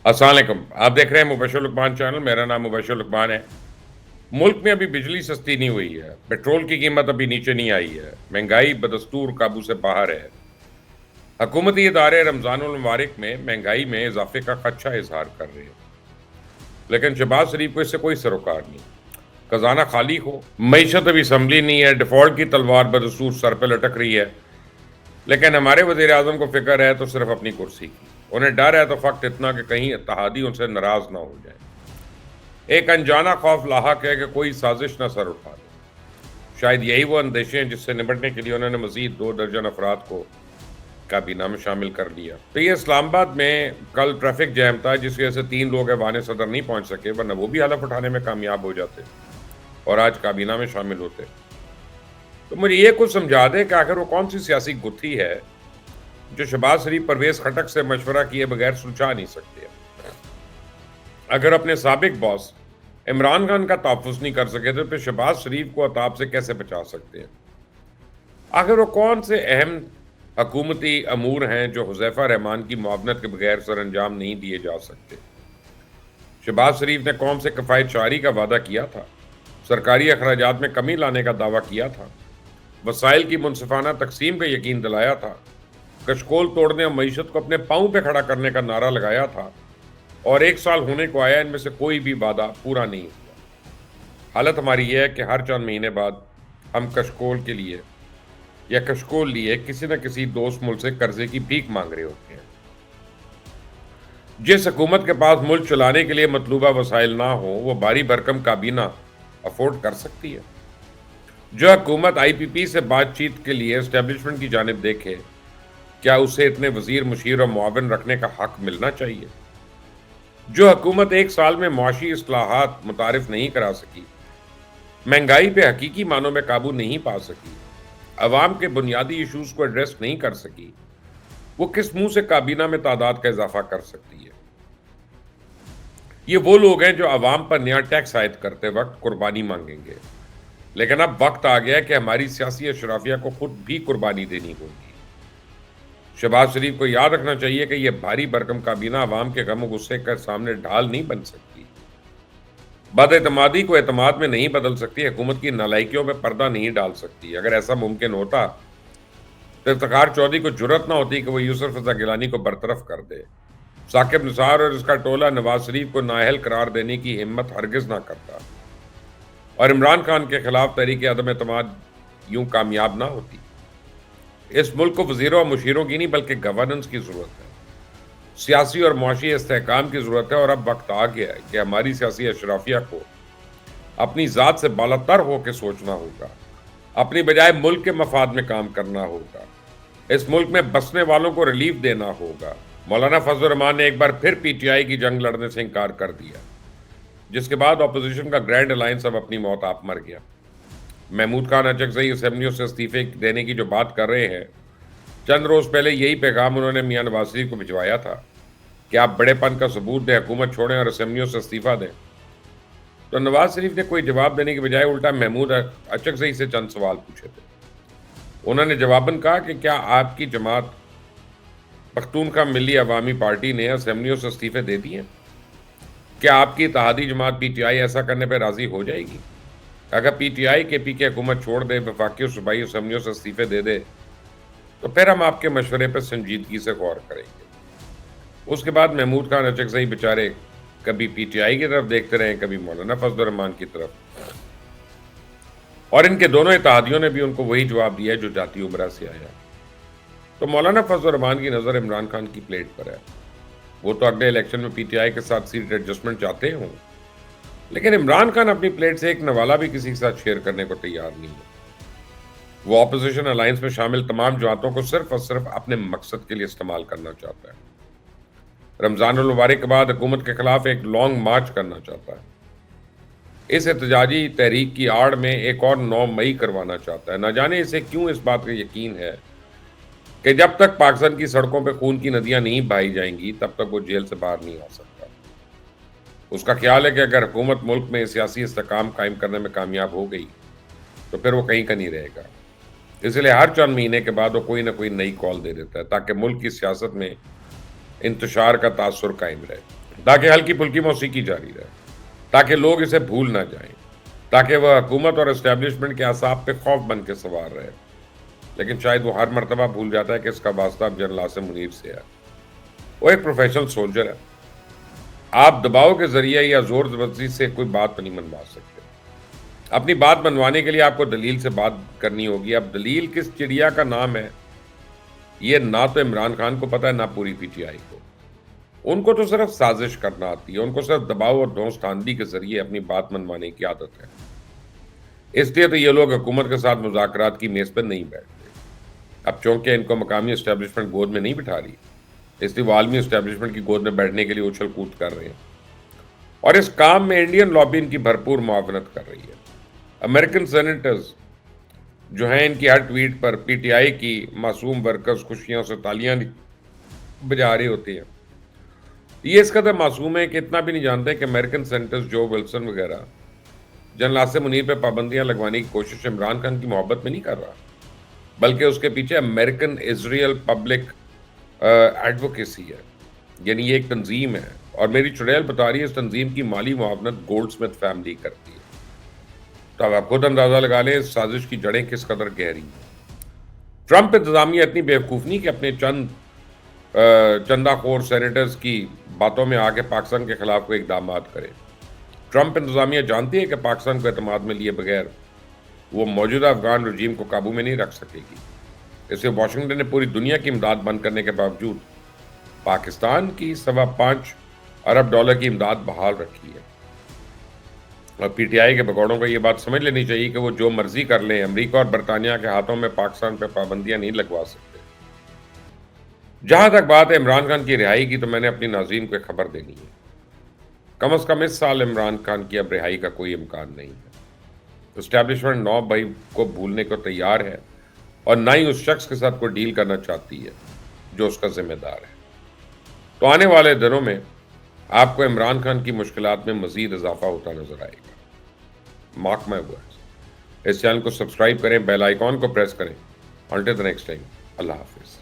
السلام علیکم، آپ دیکھ رہے ہیں مبشر لقمان چینل، میرا نام مبشر لقمان ہے۔ ملک میں ابھی بجلی سستی نہیں ہوئی ہے، پیٹرول کی قیمت ابھی نیچے نہیں آئی ہے، مہنگائی بدستور قابو سے باہر ہے۔ حکومتی ادارے رمضان المبارک میں مہنگائی میں اضافے کا خدشہ اظہار کر رہے ہیں، لیکن شہباز شریف کو اس سے کوئی سروکار نہیں۔ خزانہ خالی ہو، معیشت ابھی سنبھلی نہیں ہے، ڈیفالٹ کی تلوار بدستور سر پہ لٹک رہی ہے، لیکن ہمارے وزیر اعظم کو فکر ہے تو صرف اپنی کرسی کی۔ انہیں ڈر ہے تو فقط اتنا کہ کہیں اتحادی ان سے ناراض نہ ہو جائیں۔ ایک انجانا خوف لاحق ہے کہ کوئی سازش نہ سر اٹھا دے۔ شاید یہی وہ اندیشے ہیں جس سے نمٹنے کے لیے انہوں نے مزید 2 درجن افراد کو کابینہ میں شامل کر لیا۔ تو یہ اسلام آباد میں کل ٹریفک جیم تھا جس کی وجہ سے 3 لوگ ایوان صدر نہیں پہنچ سکے، ورنہ وہ بھی حلف اٹھانے میں کامیاب ہو جاتے اور آج کابینہ میں شامل ہوتے۔ تو مجھے یہ کچھ سمجھا دے کہ آخر وہ کون سی سیاسی گتھی ہے جو شہباز شریف پرویز خٹک سے مشورہ کیے بغیر سلجھا نہیں سکتے۔ اگر اپنے سابق باس عمران خان کا تحفظ نہیں کر سکے تو پھر شہباز شریف کو عطاب سے کیسے بچا سکتے ہیں؟ آخر وہ کون سے اہم حکومتی امور ہیں جو حذیفہ رحمان کی معاونت کے بغیر سر انجام نہیں دیے جا سکتے؟ شہباز شریف نے قوم سے کفایت شعاری کا وعدہ کیا تھا، سرکاری اخراجات میں کمی لانے کا دعویٰ کیا تھا، وسائل کی منصفانہ تقسیم کا یقین دلایا تھا، کشکول توڑنے اور معیشت کو اپنے پاؤں پہ کھڑا کرنے کا نعرہ لگایا تھا، اور 1 سال ہونے کو آیا، ان میں سے کوئی بھی وعدہ پورا نہیں ہوا۔ حالت ہماری یہ ہے کہ ہر چند مہینے بعد ہم کشکول کے لیے یا کشکول لیے کسی نہ کسی دوست ملک سے قرضے کی بھیک مانگ رہے ہوتے ہیں۔ جس حکومت کے پاس ملک چلانے کے لیے مطلوبہ وسائل نہ ہو وہ بھاری بھرکم کابینہ افورڈ کر سکتی ہے؟ جو حکومت آئی پی پی سے بات چیت کے لیے اسٹیبلشمنٹ کی جانب دیکھے، کیا اسے اتنے وزیر مشیر اور معاون رکھنے کا حق ملنا چاہیے؟ جو حکومت 1 سال میں معاشی اصلاحات متعارف نہیں کرا سکی، مہنگائی پہ حقیقی معنوں میں قابو نہیں پا سکی، عوام کے بنیادی ایشوز کو ایڈریس نہیں کر سکی، وہ کس منہ سے کابینہ میں تعداد کا اضافہ کر سکتی ہے؟ یہ وہ لوگ ہیں جو عوام پر نیا ٹیکس عائد کرتے وقت قربانی مانگیں گے، لیکن اب وقت آ گیا ہے کہ ہماری سیاسی اشرافیہ کو خود بھی قربانی دینی ہوگی۔ شہباز شریف کو یاد رکھنا چاہیے کہ یہ بھاری بھرکم کابینہ عوام کے غم و غصے کے سامنے ڈھال نہیں بن سکتی، بد اعتمادی کو اعتماد میں نہیں بدل سکتی، حکومت کی نالائکیوں پہ پردہ نہیں ڈال سکتی۔ اگر ایسا ممکن ہوتا تو افتخار چودھری کو جرأت نہ ہوتی کہ وہ یوسف رضا گیلانی کو برطرف کر دے، ثاقب نثار اور اس کا ٹولہ نواز شریف کو نااہل قرار دینے کی ہمت ہرگز نہ کرتا، اور عمران خان کے خلاف تحریک عدم اعتماد یوں کامیاب نہ ہوتی۔ اس ملک کو وزیروں اور مشیروں کی نہیں بلکہ گورننس کی ضرورت ہے، سیاسی اور معاشی استحکام کی ضرورت ہے، اور اب وقت آ گیا ہے کہ ہماری سیاسی اشرافیہ کو اپنی ذات سے بالاتر ہو کے سوچنا ہوگا، اپنی بجائے ملک کے مفاد میں کام کرنا ہوگا، اس ملک میں بسنے والوں کو ریلیف دینا ہوگا۔ مولانا فضل الرحمان نے ایک بار پھر پی ٹی آئی کی جنگ لڑنے سے انکار کر دیا، جس کے بعد اپوزیشن کا گرینڈ الائنس اب اپنی موت آپ مر گیا۔ محمود خان اچکزئی اسمبلیوں سے استعفے دینے کی جو بات کر رہے ہیں، چند روز پہلے یہی پیغام انہوں نے میاں نواز شریف کو بھجوایا تھا کہ آپ بڑے پن کا ثبوت دیں، حکومت چھوڑیں اور اسمبلیوں سے استعفیٰ دیں۔ تو نواز شریف نے کوئی جواب دینے کے بجائے الٹا محمود اچکزئی سے چند سوال پوچھے تھے۔ انہوں نے جواباً کہا کہ کیا آپ کی جماعت پختونخوا ملی عوامی پارٹی نے اسمبلیوں سے استعفے دے دیے؟ کیا آپ کی اتحادی جماعت پی ٹی آئی ایسا کرنے پہ راضی ہو جائے گی؟ اگر پی ٹی آئی کے پی کی حکومت چھوڑ دے، وفاقی اور صوبائی اسمبلیوں سے استعفے دے دے، تو پھر ہم آپ کے مشورے پر سنجیدگی سے غور کریں گے۔ اس کے بعد محمود خان اچکزئی بیچارے کبھی پی ٹی آئی کی طرف دیکھتے رہے، کبھی مولانا فضل الرحمان کی طرف، اور ان کے دونوں اتحادیوں نے بھی ان کو وہی جواب دیا جو جاتی عمرہ سے آیا۔ تو مولانا فضل الرحمان کی نظر عمران خان کی پلیٹ پر ہے، وہ تو اگلے الیکشن میں پی ٹی آئی کے ساتھ سیٹ ایڈجسٹمنٹ چاہتے ہوں، لیکن عمران خان اپنی پلیٹ سے ایک نوالا بھی کسی کے ساتھ شیئر کرنے کو تیار نہیں ہے۔ وہ اپوزیشن الائنس میں شامل تمام جماعتوں کو صرف اور صرف اپنے مقصد کے لیے استعمال کرنا چاہتا ہے۔ رمضان المبارک کے بعد حکومت کے خلاف ایک لانگ مارچ کرنا چاہتا ہے، اس احتجاجی تحریک کی آڑ میں ایک اور 9 مئی کروانا چاہتا ہے۔ نہ جانے اسے کیوں اس بات کا یقین ہے کہ جب تک پاکستان کی سڑکوں پہ خون کی ندیاں نہیں بہائی جائیں گی تب تک وہ جیل سے باہر نہیں آ سکتا۔ اس کا خیال ہے کہ اگر حکومت ملک میں سیاسی استحکام قائم کرنے میں کامیاب ہو گئی تو پھر وہ کہیں کا نہیں رہے گا، اس لیے ہر چند مہینے کے بعد وہ کوئی نہ کوئی نئی کال دے دیتا ہے تاکہ ملک کی سیاست میں انتشار کا تاثر قائم رہے۔ تاکہ ہلکی پھلکی موسیقی جاری رہے، تاکہ لوگ اسے بھول نہ جائیں، تاکہ وہ حکومت اور اسٹیبلشمنٹ کے اعصاب پہ خوف بن کے سوار رہے۔ لیکن شاید وہ ہر مرتبہ بھول جاتا ہے کہ اس کا واسطہ اب جنرل عاصم منیر سے ہے۔ وہ ایک پروفیشنل سولجر ہے۔ آپ دباؤ کے ذریعے یا زور زبردستی سے کوئی بات نہیں منوا سکتے۔ اپنی بات منوانے کے لیے آپ کو دلیل سے بات کرنی ہوگی۔ اب دلیل کس چڑیا کا نام ہے یہ نہ تو عمران خان کو پتا ہے نہ پوری پی ٹی آئی کو۔ ان کو تو صرف سازش کرنا آتی ہے، ان کو صرف دباؤ اور دھوستاندھی کے ذریعے اپنی بات منوانے کی عادت ہے۔ اس لیے تو یہ لوگ حکومت کے ساتھ مذاکرات کی میز پر نہیں بیٹھتے۔ اب چونکہ ان کو مقامی اسٹیبلشمنٹ گود میں نہیں بٹھا رہی، اس لیے وہ عالمی اسٹیبلشمنٹ کی گود میں بیٹھنے کے لیے اچھل کود کر رہے ہیں، اور اس کام میں انڈین لابی ان کی بھرپور معاونت کر رہی ہے۔ امریکن سینیٹرز جو ہیں ان کی ہر tweet per P T I کی معصوم ورکرز خوشیوں سے تالیاں بجا رہے ہوتے ہیں۔ یہ اس قدر معصوم ہے کہ اتنا بھی نہیں جانتے کہ امریکن سینیٹرز جو ولسن وغیرہ جنرل عاصم منیر پہ پابندیاں لگوانے کی کوشش عمران خان کی محبت میں نہیں کر رہا، بلکہ اس کے پیچھے امریکن اسرائیل پبلک ایڈوکیسی ہے، یعنی یہ ایک تنظیم ہے، اور میری چڑیل بتا رہی ہے اس تنظیم کی مالی معاونت گولڈ سمتھ فیملی کرتی ہے۔ تو اب آپ خود اندازہ لگا لیں اس سازش کی جڑیں کس قدر گہری ہیں۔ ٹرمپ انتظامیہ اتنی بیوقوف نہیں کہ اپنے چندہ خور سینیٹرز کی باتوں میں آ کے پاکستان کے خلاف کوئی اقدامات کرے۔ ٹرمپ انتظامیہ جانتی ہے کہ پاکستان کو اعتماد میں لیے بغیر وہ موجودہ افغان رجیم کو قابو میں نہیں رکھ سکے گی۔ اسے واشنگٹن نے پوری دنیا کی امداد بند کرنے کے باوجود پاکستان کی $5.25 ارب کی امداد بحال رکھی ہے۔ اور پی ٹی آئی کے بگوڑوں کو یہ بات سمجھ لینی چاہیے کہ وہ جو مرضی کر لیں، امریکہ اور برطانیہ کے ہاتھوں میں پاکستان پہ پابندیاں نہیں لگوا سکتے۔ جہاں تک بات ہے عمران خان کی رہائی کی، تو میں نے اپنی ناظرین کو ایک خبر دینی ہے۔ کم از کم اس سال عمران خان کی اب رہائی کا کوئی امکان نہیں ہے۔ اسٹیبلشمنٹ 9 مئی کو بھولنے کو تیار ہے، اور نہ ہی اس شخص کے ساتھ کوئی ڈیل کرنا چاہتی ہے جو اس کا ذمہ دار ہے۔ تو آنے والے دنوں میں آپ کو عمران خان کی مشکلات میں مزید اضافہ ہوتا نظر آئے گا۔ Mark my words. Us channel کو سبسکرائب کریں، بیل آئیکن کو پریس کریں۔ انٹل دی نیکسٹ ٹائم، اللہ حافظ۔